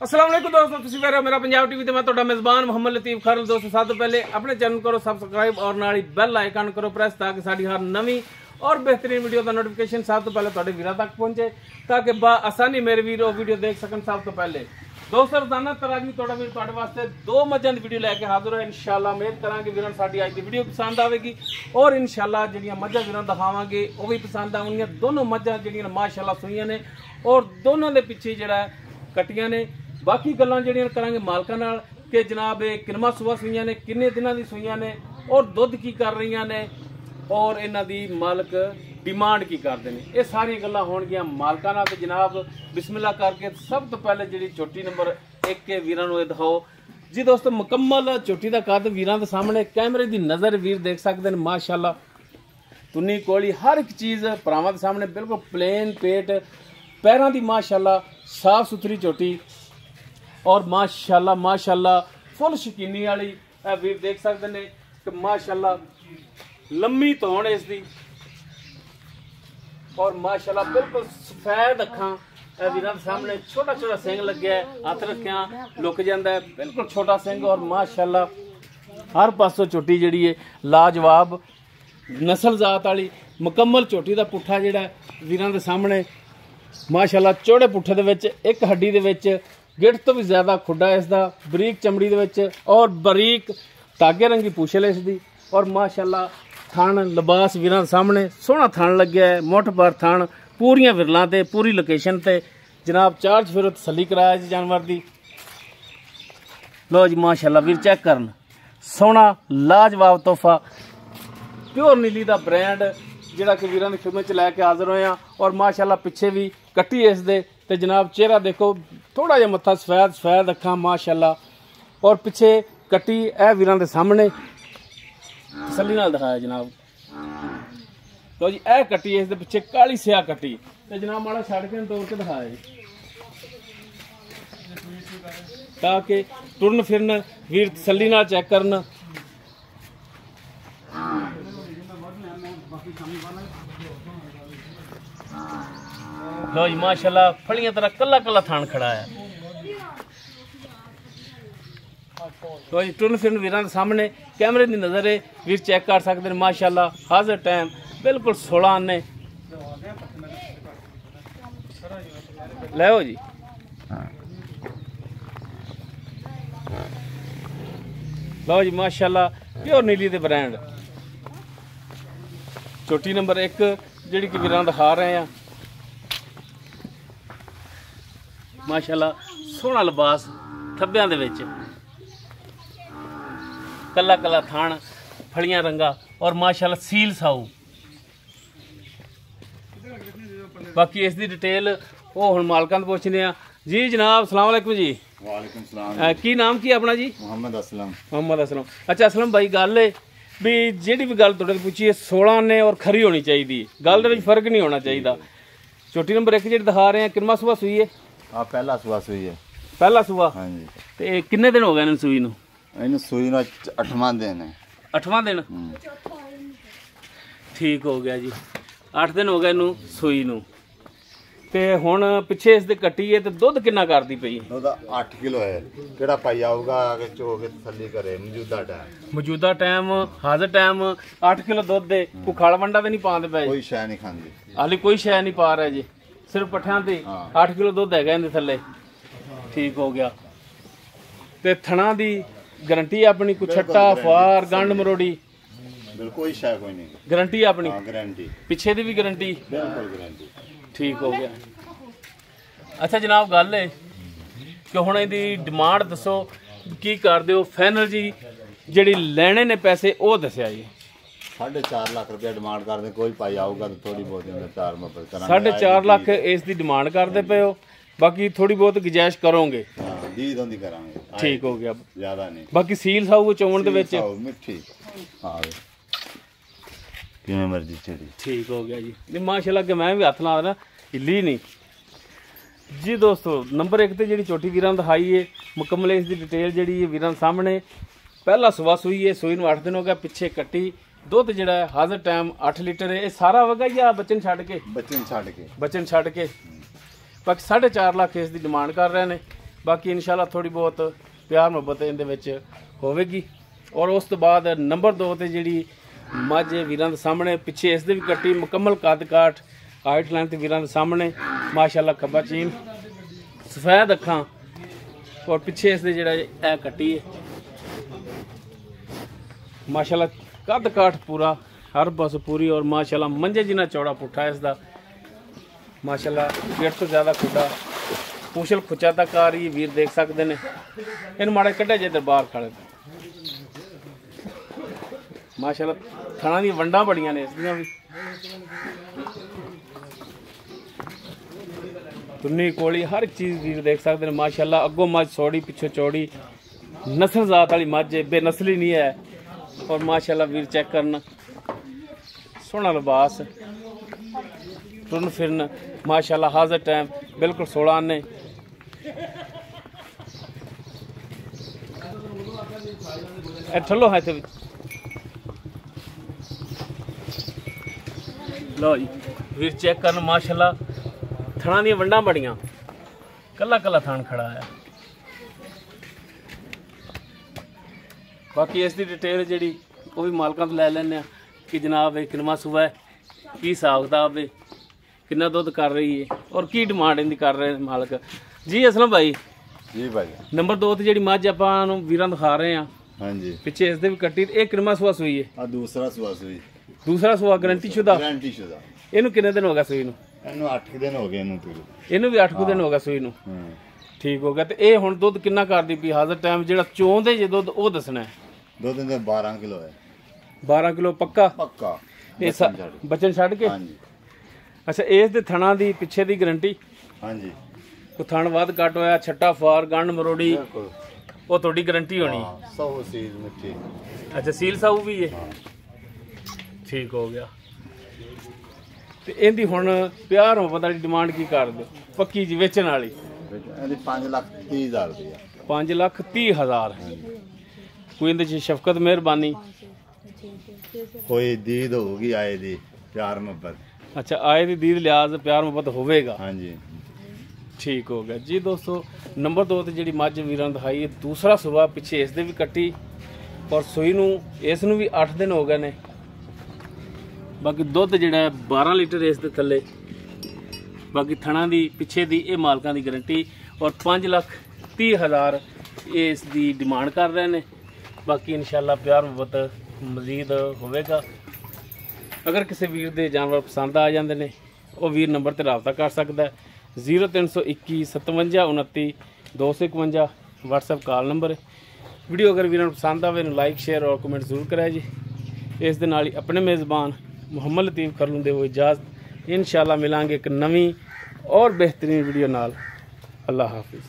अस्सलाम वालेकुम दोस्तों, तुसीं वेख रहे हो मेरा पंजाब टीवी ते मैं तुहाडा मेज़बान मोहम्मद लतीफ खरल। दोस्तों सब तो पहले अपने चैनल करो सब्सक्राइब और नाल ही बेल आइकन करो प्रेस ताकि साडी हर नवी और बेहतरीन वीडियो का नोटिफिकेशन सब तो पहले तुहाडे वीरां तक पहुंचे ताकि बा आसानी मेरे वीर वो वीडियो देख सकन। सब तो पहले दोस्तों रोजाना तरह की तुहाडा वीर तुहाडे वास्ते दो मज्जां दी वीडियो लैके हाजिर है। इंशाअल्लाह उम्मीद करांगे वीरां साडी अज दी वीडियो पसंद आवेगी और इंशाअल्लाह जिहड़ियां मज्जां वीरां दिखावांगे वो भी पसंद आवणगीਆਂ। दोनों मज्जां जिहड़ियां माशाअल्लाह सूईयां ने और दोनों दे पिछे जिहड़ा कट्टियां ने। बाकी गल्लां जिहड़ियां करांगे मालकां नाल कि जनाब ये किन्ना सुबह सूईयां ने, किन्ने दिनां दी सूईयां ने और दुध की कर रही ने और इन्हां दी मालक डिमांड की करते हैं। ये सारी गल्लां होणगीਆਂ मालकां नाल। ते जनाब बिस्मिल्लाह करके सब तो पहले जिहड़ी चोटी नंबर 1 के वीरां नूं दिखाओ जी। दोस्तों मुकम्मल चोटी दा कद वीरां दे सामने कैमरे दी नज़र वीर देख सकदे ने। माशाअल्लाह तुन्नी कोली हर एक चीज़ भरावां दे सामने बिल्कुल प्लेन पेट, पैरां दी माशाअल्लाह साफ सुथरी चोटी और माशाअल्लाह माशाअल्लाह फुल शकीनी वाली वीर देख सकते हैं कि माशाअल्लाह लम्मी धौण इसदी और माशाअल्लाह बिल्कुल सफेद अखां वीरां दे सामने। छोटा छोटा सिंग लग्या है, हथ रखिया लुक जाता है, बिल्कुल छोटा सिंग और माशाअल्लाह हर पासों चोटी जिहड़ी है लाजवाब नस्ल जात वाली मुकम्मल चोटी का पुट्ठा जिहड़ा वीरां दे सामने माशाअल्लाह चौड़े पुट्ठे दे विच एक हड्डी दे विच गिट तो भी ज्यादा खुड्डा इसदा, बरीक चमड़ी दे विच और बरीक धागे रंगी पूछल इसदी और माशाअल्लाह थान लिबास वीरां सामने सोहना थान लग्या है। मुठ पर थान पूरियां विरलां ते पूरी लोकेशन ते जनाब चार्ज फिर तसल्ली कराया जी जानवर दी। लो जी माशाअल्लाह वीर चेक करन सोहना लाजवाब तोहफा प्योर नीली दा ब्रांड जिहड़ा कि वीरां दी खिदमत च लैके हाजिर होए हैं। और माशाअल्लाह पिछे भी कट्टी इस दे ते जनाब चेहरा देखो थोड़ा जिहा मत्था सफेद सफेद अखां माशाअल्लाह और पिछे कट्टी ए वीरां दे सामने तसल्ली नाल दिखाया जनाब। तो जी ए कट्टी इस दे पिछे काली स्याह कट्टी ते जनाब माड़ा छड़ के तोड़ के दिखाया जी ताकि टुरन फिरन वीर तसल्ली नाल चेक करन। लो जी माशाअल्लाह फलियां तरह कला कला थान खड़ा है। तो जी टुरन फिरन वीरां दे सामने कैमरे की नज़र है वीर चेक कर सकते हैं। माशाअल्लाह हाजिर टाइम बिल्कुल 16 आने लो जी। लो जी माशाअल्लाह प्योर नीली दे ब्रांड चोटी नंबर 1 जिहड़ी कि वीरां दिखा रहे हैं। माशाअल्लाह सोहना लिबास थब्बियां दे विच कला कला थान फलियां रंगा और माशाअल्लाह सील साऊ। बाकी इस दी डिटेल वो हुण मालकां तो पुछदे आ जी। जनाब अस्सलाम वालेकुम जी। वालेकुम सलाम। की नाम की अपना जी? मोहम्मद असलम। मोहम्मद असलम। अच्छा असलम भाई गल है भी जिहड़ी भी गल तुहाडे पुछी है 16 ने और खरी होनी चाहिए, गल दे विच फर्क नहीं होना चाहिए। चोटी नंबर 1 जिहड़ी दिखा रहे हैं किन्ना सुबह सूई है? आ पहला सुबह सूई है। पहला सुबह? हाँ जी। ते किन्ने दिन हो गए इन्हूं सूई नूं? इन्हूं सूई नूं 8वां दिन है। 8वां दिन? ठीक हो गया जी, 8 दिन हो गए इन्हूं सूई नूं। ते हुण पिछे इस दे कट्टी है ते दुध किन्ना करदी पई? दुध 8 किलो है। केड़ा पाई आऊगा आगे चो के तसल्ली करे। मौजूदा टाइम हाजिर टाइम 8 किलो दुध दे कोई खल वंडा ते नहीं पांदे पए? कोई शै नहीं खांदी हाली, कोई शै नहीं पा रहा जी, सिर्फ पट्ठियां ते 8 किलो दुध हैगा इहदे थल्ले। ठीक हो गया। ते थणा दी गारंटी अपनी कोई छट्टा फार गंड मरोड़ी बिल्कुल कोई शै कोई नहीं, गारंटी अपनी? गारंटी। पिछे दी भी गारंटी? बिल्कुल गारंटी। ठीक हो गया। अच्छा जनाब गल है कि हुण इहदी डिमांड दसो की करदे हो फाइनल जी, जिहड़ी लैणे ने पैसे वो दस्सिया जी। 4.5 लाख रुपया डिमांड करते, कोई पाई आऊगा तो थोड़ी बहुत 4.5 लाख इस दी डिमांड करते पे हो, बाकी थोड़ी बहुत गुजाइश करोगे? ठीक हो गया, ज्यादा नहीं। बाकी सील साऊ चोवन दे विच मिठी हाँ किवें मर्जी चली। ठीक हो गया जी। माशाअल्लाह के मैं भी हथ ला देना हिली नहीं जी। दोस्तों नंबर 1 ते जिहड़ी चोटी वीरां दिखाई है मुकम्मल इस दी डिटेल जिहड़ी है वीरां सामने। पहला सुबह सूई है, सूई नूं 8 दिन हो गया। पिछे कट्टी दुध जिहड़ा है हाजिर टाइम 8 लीटर है। ये सारा वगा या बच्चन छड्ड के? बच्चन छड्ड के। बच्चन छड्ड के। बाकी 4.5 लाख इस दी डिमांड कर रहे हैं। ਬਾਕੀ ਇਨਸ਼ਾਅੱਲਾ ਥੋੜੀ ਬਹੁਤ ਪਿਆਰ ਮੁਹੱਬਤ ਇਹਦੇ ਵਿੱਚ ਹੋਵੇਗੀ। ਔਰ ਉਸ ਤੋਂ ਬਾਅਦ ਨੰਬਰ 2 ਤੇ ਜਿਹੜੀ ਮੱਝ ਵੀਰਾਂ ਦੇ ਸਾਹਮਣੇ, ਪਿੱਛੇ ਇਸ ਦੇ ਵੀ ਕੱਟੀ ਮੁਕੰਮਲ ਕੱਦ ਕਾਠ ਹਾਈਟ ਲੈਂਥ ਵੀਰਾਂ ਦੇ ਸਾਹਮਣੇ ਮਾਸ਼ਾਅੱਲਾ, ਖੱਬਾ ਚੀਨ, ਸਫੈਦ ਅੱਖਾਂ, ਔਰ ਪਿੱਛੇ ਇਸ ਦੇ ਜਿਹੜਾ ਇਹ ਕੱਟੀ ਹੈ ਮਾਸ਼ਾਅੱਲਾ, ਕੱਦ ਕਾਠ ਪੂਰਾ ਹਰ ਪਾਸੇ ਪੂਰੀ, ਔਰ ਮਾਸ਼ਾਅੱਲਾ ਮੰਜੇ ਜਿੰਨਾ ਚੌੜਾ ਪੁੱਠਾ ਇਸ ਦਾ ਮਾਸ਼ਾਅੱਲਾ, ਪੇਟ ਤੋਂ ਜ਼ਿਆਦਾ ਖੁੱਡਾ, ਪੂਛਲ ਖੁੱਚਾ ਤੱਕ ਆ ਰਹੀ ਵੀਰ ਦੇਖ ਸਕਦੇ ਨੇ। ਇਹਨੂੰ ਮਾੜੇ ਕੱਢਿਆ ਜੇ ਦਰਬਾਰ ਖਾਲੇ ਮਾਸ਼ਾਅੱਲਾ, ਥਣਾ ਦੀਆਂ ਵੰਡਾਂ ਬੜੀਆਂ ਨੇ ਇਸ ਦੀਆਂ ਵੀ, ਤੁੰਨੀ ਕੋਲੀ ਹਰ ਚੀਜ਼ ਵੀਰ ਦੇਖ ਸਕਦੇ ਨੇ ਮਾਸ਼ਾਅੱਲਾ। ਅੱਗੋਂ ਮੱਝ ਸੋੜੀ ਪਿੱਛੋਂ ਚੌੜੀ, ਨਸਲ ਜ਼ਾਤ ਵਾਲੀ ਮੱਝ ਹੈ, ਬੇਨਸਲੀ ਨਹੀਂ ਹੈ। ਔਰ ਮਾਸ਼ਾਅੱਲਾ ਵੀਰ ਚੈੱਕ ਕਰਨ, ਸੋਹਣਾ ਲਿਬਾਸ, ਟੁਰਨ ਫਿਰਨ ਮਾਸ਼ਾਅੱਲਾ, ਹਾਜ਼ਰ ਟਾਈਮ ਬਿਲਕੁਲ 16 ਆਨੇ। ਇਹ ਠੱਲੋ ਹੈ ਤੇ ਲਓ ਜੀ ਵੀਰ ਚੈੱਕ ਕਰਨ ਮਾਸ਼ਾਅੱਲਾ, ਥਣਾ ਦੀਆਂ ਵੰਡਾਂ ਬੜੀਆਂ, ਕੱਲਾ ਕੱਲਾ ਥਣ ਖੜਾ ਆ। ਬਾਕੀ ਇਸ ਦੀ ਡਿਟੇਲ ਜਿਹੜੀ ਉਹ ਵੀ ਮਾਲਕਾਂ ਤੋਂ ਲੈ ਲੈਂਦੇ ਆ ਕਿ ਜਨਾਬ ਇਹ ਕਿੰਨਾ ਸੂਆ ਹੈ, ਕੀ ਹਿਸਾਬ ਕਿਤਾਬ ਹੈ, ਕਿੰਨਾ ਦੁੱਧ ਕਰ ਰਹੀ ਹੈ, ਔਰ ਕੀ ਡਿਮਾਂਡ ਇਹਦੀ ਕਰ ਰਹੇ ਮਾਲਕ ਜੀ। ਅਸਲਮ ਭਾਈ ਜੀ ਭਾਈ, ਨੰਬਰ 2 ਤੇ ਜਿਹੜੀ ਮੱਝ ਆਪਾਂ ਨੂੰ ਵੀਰਾਂ ਦਿਖਾ ਰਹੇ ਆ, ਹਾਂਜੀ, ਪਿੱਛੇ ਇਸ ਦੇ ਵੀ ਕੱਟੀ, ਇਹ ਕਿੰਨਾ ਸੂਆ ਸੂਈ ਹੈ? ਆ ਦੂਸਰਾ ਸੂਆ ਸੂਈ, ਦੂਸਰਾ ਸੂਆ ਗਰੰਟੀ ਸ਼ੁਦਾ। ਗਾਰੰਟੀ ਸ਼ੁਦਾ। ਇਹਨੂੰ ਕਿੰਨੇ ਦਿਨ ਹੋ ਗਿਆ ਸੂਈ ਨੂੰ? ਇਹਨੂੰ 8 ਦਿਨ ਹੋ ਗਏ ਇਹਨੂੰ ਪੂਰੇ। ਇਹਨੂੰ ਵੀ 8 ਦਿਨ ਹੋ ਗਿਆ ਸੂਈ ਨੂੰ। ਹਾਂ ਠੀਕ ਹੋ ਗਿਆ। ਤੇ ਇਹ ਹੁਣ ਦੁੱਧ ਕਿੰਨਾ ਕਰਦੀ ਪਈ ਹਾਜ਼ਰ ਟਾਈਮ, ਜਿਹੜਾ ਚੋਂਦੇ ਜੇ ਦੁੱਧ ਉਹ ਦੱਸਣਾ ਹੈ। ਦੋ ਦਿਨ ਦੇ 12 ਕਿਲੋ ਹੈ। 12 ਕਿਲੋ ਪੱਕਾ ਪੱਕਾ ਇਹ ਬੱਚਨ ਛੱਡ ਕੇ? ਹਾਂਜੀ। ਅੱਛਾ, ਇਸ ਦੇ ਥਣਾ ਦੀ ਪਿੱਛੇ ਦੀ ਗਰੰਟੀ? ਹਾਂਜੀ। ਕੋ ਥਣ ਵੱਧ ਘੱਟ ਹੋਇਆ, ਛੱਟਾ ਫਾਰ, ਗੰਢ ਮਰੋੜੀ, ਬਿਲਕੁਲ ਉਹ ਤੁਹਾਡੀ ਗਰੰਟੀ ਹੋਣੀ? ਹਾਂ, ਸੌ ਸੀਲ ਮਿੱਠੀ। ਅੱਛਾ, ਸੀਲ ਸਾਊ ਵੀ ਹੈ। ਠੀਕ ਹੋ ਗਿਆ। ਤੇ ਇਹਦੀ ਹੁਣ ਪਿਆਰ ਮੁਹੱਬਤ ਵਾਲੀ ਡਿਮਾਂਡ ਕੀ ਕਰਦੇ ਪੱਕੀ ਜੀ ਵੇਚਣ ਵਾਲੀ? ਇਹਦੀ 5,30,000 ਰੁਪਇਆ। 5,30,000। ਕੋਈ ਇਹਦੇ 'ਚ ਸ਼ਫਕਤ ਮਿਹਰਬਾਨੀ? ਕੋਈ ਦੀਦ ਹੋਊਗੀ ਆਏ ਦੀ, ਪਿਆਰ ਮੁਹੱਬਤ। ਅੱਛਾ, ਆਏ ਦੀ ਦੀਦ ਲਿਹਾਜ਼ ਪਿਆਰ ਮੁਹੱਬਤ ਹੋਵੇਗਾ। ਹਾਂਜੀ, ਠੀਕ ਹੋ ਗਿਆ ਜੀ। ਦੋਸਤੋ ਨੰਬਰ 2 ਤੇ ਜਿਹੜੀ ਮੱਝ ਵੀਰਾਂ ਨੂੰ ਦਿਖਾਈ, ਦੂਸਰਾ ਸੂਆ, ਪਿੱਛੇ ਇਸ ਦੇ ਵੀ ਕੱਟੀ, ਔਰ ਸੂਈ ਨੂੰ ਇਸ ਨੂੰ ਵੀ 8 ਦਿਨ ਹੋ ਗਏ ਨੇ। ਬਾਕੀ ਦੁੱਧ ਜਿਹੜਾ ਹੈ 12 ਲੀਟਰ ਇਸ ਦੇ ਥੱਲੇ। ਬਾਕੀ ਥਣਾ ਦੀ ਪਿੱਛੇ ਦੀ ਇਹ ਮਾਲਕਾਂ ਦੀ ਗਰੰਟੀ, ਔਰ 5,30,000 ਇਸ ਦੀ ਡਿਮਾਂਡ ਕਰ ਰਹੇ ਨੇ। ਬਾਕੀ ਇਨਸ਼ਾਅੱਲਾ ਪਿਆਰ ਮੁਹੱਬਤ ਮਜ਼ੀਦ ਹੋਵੇਗਾ। ਅਗਰ ਕਿਸੇ ਵੀਰ ਦੇ ਜਾਨਵਰ ਪਸੰਦ ਆ ਜਾਂਦੇ ਨੇ, ਉਹ ਵੀਰ ਨੰਬਰ ਤੇ ਰਾਬਤਾ ਕਰ ਸਕਦਾ ਹੈ। 0321 57 29 251 WhatsApp ਕਾਲ ਨੰਬਰ ਹੈ। ਵੀਡੀਓ ਅਗਰ ਵੀਰਾਂ ਨੂੰ ਪਸੰਦ ਆਵੇ ਨੂੰ ਲਾਈਕ ਸ਼ੇਅਰ ਔਰ ਕਮੈਂਟ ਜ਼ਰੂਰ ਕਰਿਆ ਜੀ। ਇਸ ਦੇ ਨਾਲ ਹੀ ਆਪਣੇ ਮੇਜ਼ਬਾਨ ਮੁਹੰਮਦ ਲਤੀਫ ਖਰਲੂ ਦੇ ਇਜਾਜ਼ਤ। ਇਨਸ਼ਾਅੱਲਾ ਮਿਲਾਂਗੇ ਇੱਕ ਨਵੀਂ ਔਰ ਬਿਹਤਰੀਨ ਵੀਡੀਓ ਨਾਲ। ਅੱਲਾ ਹਾਫਿਜ਼।